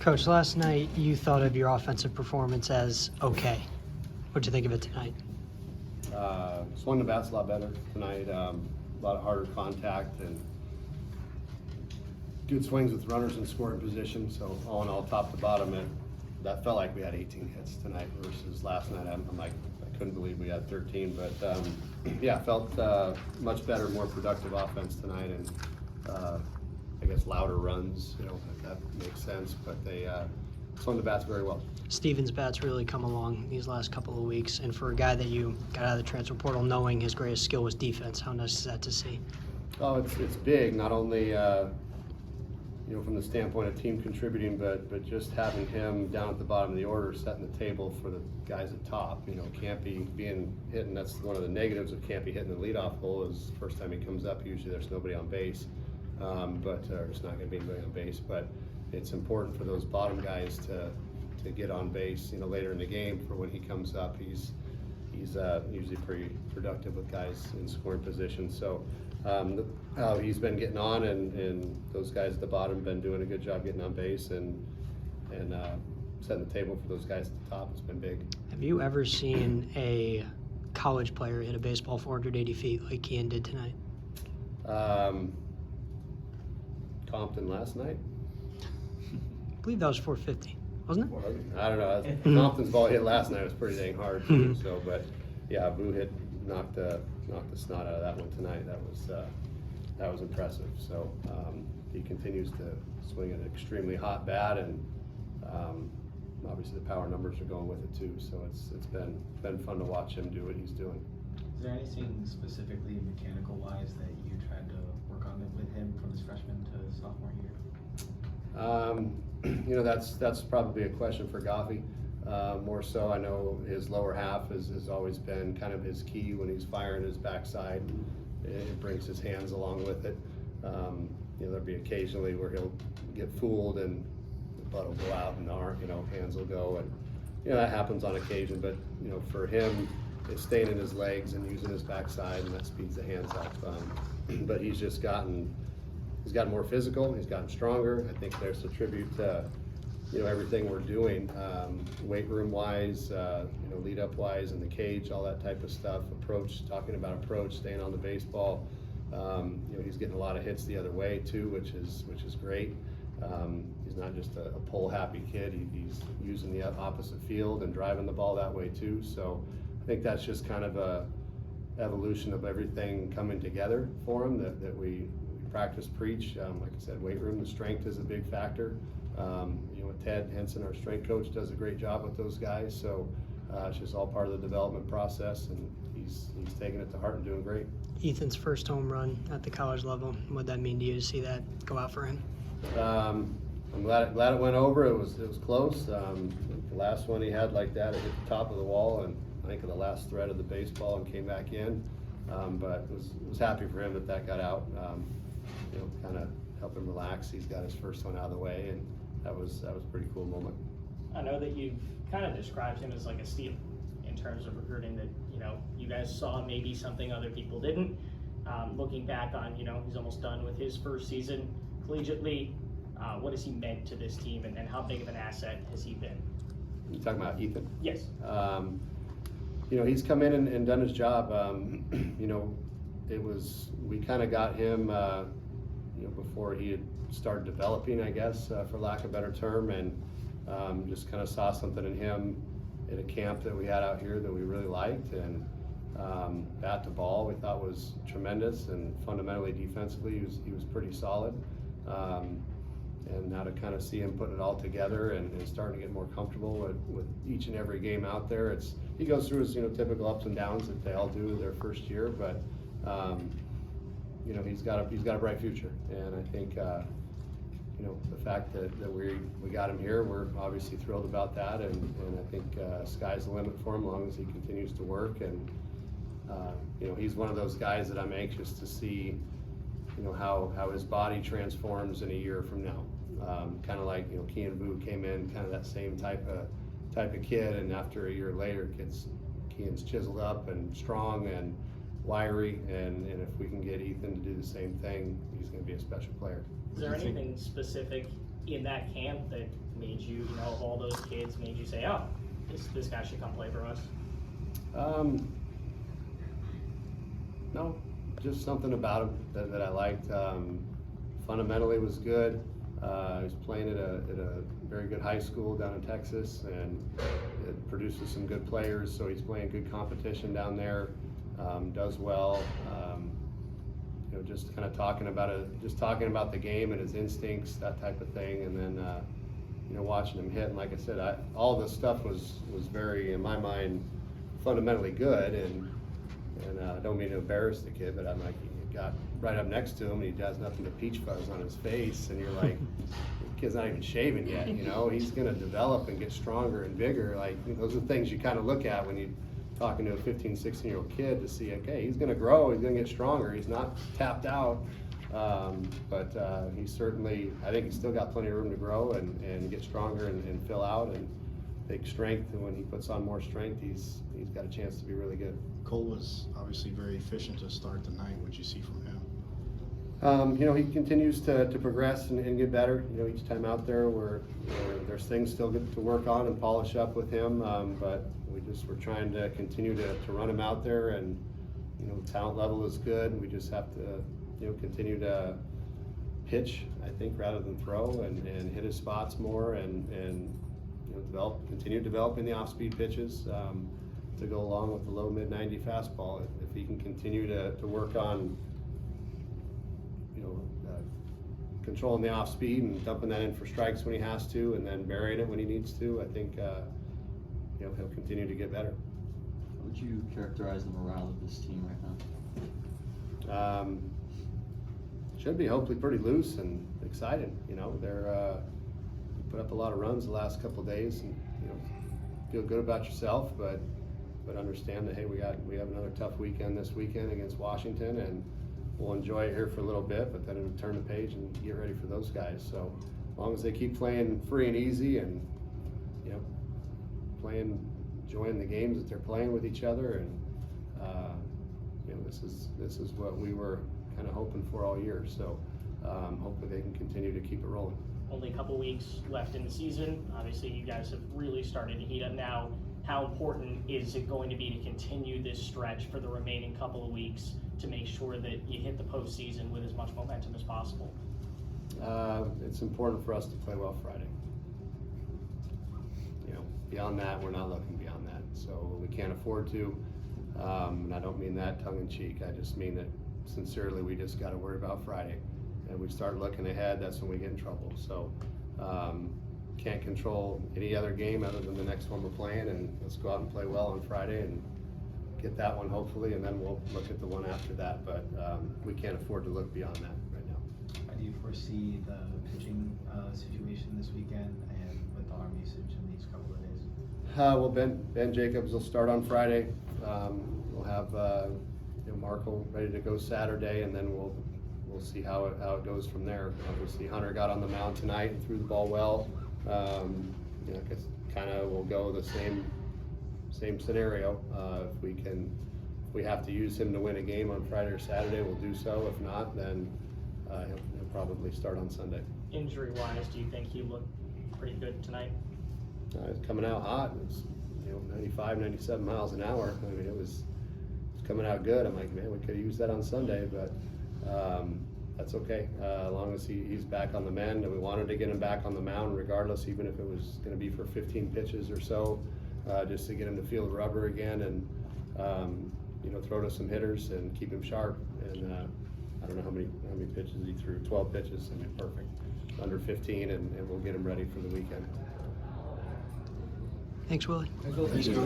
Coach, last night you thought of your offensive performance as okay. What'd you think of it tonight? Swung the bats a lot better tonight. A lot of harder contact and good swings with runners in scoring position. So all in all, top to bottom, that felt like we had 18 hits tonight versus last night. I'm like, I couldn't believe we had 13. But yeah, felt much better, more productive offense tonight, and I guess louder runs. You know, if that makes sense. But they swung the bats very well. Steven's bat's really come along these last couple of weeks, and for a guy that you got out of the transfer portal knowing his greatest skill was defense, how nice is that to see? Oh, it's big. Not only you know, from the standpoint of team contributing, but just having him down at the bottom of the order, setting the table for the guys at top. You know, Campy being hit, and that's one of the negatives of Campy hitting the leadoff hole. Is the first time he comes up, usually there's nobody on base, but there's not going to be anybody on base. But it's important for those bottom guys to get on base, you know, later in the game. For when he comes up, he's usually pretty productive with guys in scoring position. So he's been getting on, and those guys at the bottom have been doing a good job getting on base and setting the table for those guys at the top. It's been big. Have you ever seen a college player hit a baseball 480 feet like Ian did tonight? Compton last night. I believe that was 450. Wasn't it? I don't know. Compton's ball hit last night was pretty dang hard too. So, but yeah, Boo knocked the snot out of that one tonight. That was impressive. So he continues to swing an extremely hot bat, and obviously the power numbers are going with it too. So it's been fun to watch him do what he's doing. Is there anything specifically mechanical wise that you tried to work on with him from his freshman to sophomore year? You know, that's probably a question for Goffey. More so, I know his lower half has always been kind of his key when he's firing his backside. It brings his hands along with it. You know, there'll be occasionally where he'll get fooled and the butt will go out and hands will go, and you know that happens on occasion. But you know, for him, it's staying in his legs and using his backside, and that speeds the hands up. But he's just gotten more physical. He's gotten stronger. I think there's a tribute to everything we're doing, weight room wise, lead up wise in the cage, all that type of stuff. Approach, talking about approach, staying on the baseball. He's getting a lot of hits the other way too, which is great. He's not just a pull happy kid. He's using the opposite field and driving the ball that way too. So I think that's just kind of a evolution of everything coming together for him that we practice, preach. Like I said, weight room, the strength is a big factor. Ted Henson, our strength coach, does a great job with those guys. So it's just all part of the development process, and he's taking it to heart and doing great. Ethan's first home run at the college level. What'd that mean to you to see that go out for him? I'm glad it went over. It was close. The last one he had like that, it hit the top of the wall, and I think of the last thread of the baseball and came back in. But was happy for him that got out. Kind of help him relax. He's got his first one out of the way, and that was a pretty cool moment. I know that you've kind of described him as like a steal in terms of recruiting, that you guys saw maybe something other people didn't. Looking back on he's almost done with his first season collegiately. What has he meant to this team, and how big of an asset has he been? You talking about Ethan? Yes. He's come in and done his job. We kind of got him before he had started developing, I guess, for lack of a better term, and just kind of saw something in him at a camp that we had out here that we really liked, and bat to ball we thought was tremendous, and fundamentally defensively he was pretty solid. And now to kind of see him putting it all together and starting to get more comfortable with each and every game out there. He goes through his typical ups and downs that they all do their first year, but he's got a bright future, and I think the fact that we got him here, we're obviously thrilled about that, and I think sky's the limit for him as long as he continues to work. And he's one of those guys that I'm anxious to see how his body transforms in a year from now. Kind of like Kean Vu came in kind of that same type of kid, and after a year later, Kean's chiseled up and strong and wiry, and if we can get Ethan to do the same thing, he's going to be a special player. Is there anything specific in that camp that made you, you know, of all those kids, made you say, oh, this guy should come play for us? No, just something about him that I liked. Fundamentally was good. He was playing at a very good high school down in Texas, and it produces some good players, so he's playing good competition down there. Does well. You know, just kind of talking about the game and his instincts, that type of thing, and then you know, watching him hit. And like I said, all this stuff was very, in my mind, fundamentally good. And I don't mean to embarrass the kid, but I'm like, you got right up next to him, and he has nothing but peach fuzz on his face, and you're like, the kid's not even shaving yet. You know, he's going to develop and get stronger and bigger. Like, those are things you kind of look at when you're talking to a 15, 16-year-old kid to see, okay, he's going to grow, he's going to get stronger, he's not tapped out. But he's certainly, I think he's still got plenty of room to grow and get stronger and fill out and take strength. And when he puts on more strength, he's got a chance to be really good. Cole was obviously very efficient to start the night. What'd you see from him? You know, he continues to progress and get better. You know, each time out there, there's things still good to work on and polish up with him. But we're trying to continue to run him out there, and you know, the talent level is good. We just have to, you know, continue to pitch, I think, rather than throw, and hit his spots more, and you know, continue developing the off-speed pitches to go along with the low mid-90 fastball. If he can continue to work on, you know, controlling the off-speed and dumping that in for strikes when he has to, and then burying it when he needs to, I think you know, he'll continue to get better. How would you characterize the morale of this team right now? Should be hopefully pretty loose and excited. You know, they're put up a lot of runs the last couple of days, and you know, feel good about yourself, but understand that, hey, we have another tough weekend this weekend against Washington, and we'll enjoy it here for a little bit, but then it'll turn the page and get ready for those guys. So as long as they keep playing free and easy, and you know, enjoying the games that they're playing with each other, and you know, this is what we were kind of hoping for all year. So hopefully they can continue to keep it rolling. Only a couple weeks left in the season. Obviously, you guys have really started to heat up now. How important is it going to be to continue this stretch for the remaining couple of weeks to make sure that you hit the postseason with as much momentum as possible? It's important for us to play well Friday. You know, beyond that, we're not looking beyond that. So we can't afford to. And I don't mean that tongue in cheek. I just mean that sincerely, we just got to worry about Friday. And we start looking ahead, that's when we get in trouble. So can't control any other game other than the next one we're playing, and let's go out and play well on Friday and get that one hopefully, and then we'll look at the one after that. But we can't afford to look beyond that right now. How do you foresee the pitching situation this weekend and with the arm usage in these couple of days? Well, Ben Jacobs will start on Friday. We'll have you know, Marco ready to go Saturday, and then we'll see how it goes from there. Obviously, Hunter got on the mound tonight and threw the ball well. You know, I guess kind of we'll go the same scenario. If we have to use him to win a game on Friday or Saturday, we'll do so. If not, then he'll probably start on Sunday. Injury-wise, do you think he looked pretty good tonight? It's coming out hot. It's, you know, 95, 97 miles an hour. I mean, it's coming out good. I'm like, man, we could have used that on Sunday, but that's okay. As long as he's back on the mend, and we wanted to get him back on the mound regardless, even if it was going to be for 15 pitches or so, just to get him to feel the rubber again, and you know, throw to some hitters and keep him sharp. And I don't know how many pitches he threw. 12 pitches. I mean, perfect. Under 15, and we'll get him ready for the weekend. Thanks, Willie. Thanks, Coach.